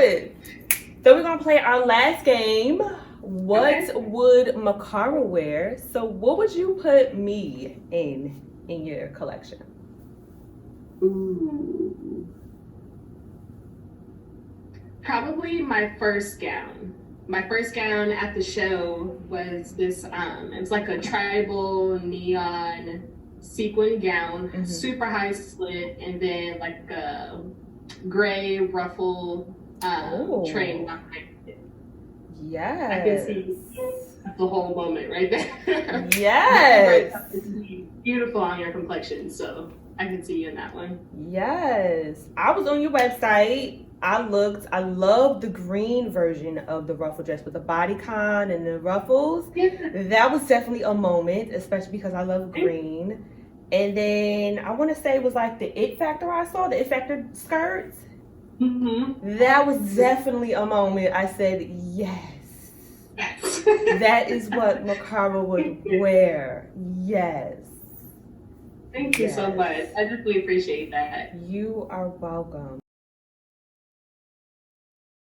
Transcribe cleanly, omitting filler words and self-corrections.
it. So we're gonna play our last game. What would Mikara wear? So what would you put me in your collection? Ooh. Probably my first gown. My first gown at the show was this, it was like a tribal neon sequin gown, super high slit, and then like a gray ruffle train behind it. Yes. I can see the whole moment right there. Yes. Beautiful on your complexion, so I can see you in that one. Yes. I was on your website. I love the green version of the ruffle dress with the bodycon and the ruffles. That was definitely a moment, especially because I love green. And then I want to say it was like the It Factor I saw, the It Factor skirts. That was definitely a moment I said, yes. That is what Mikara would wear. Yes. Thank you so much. I definitely appreciate that. You are welcome.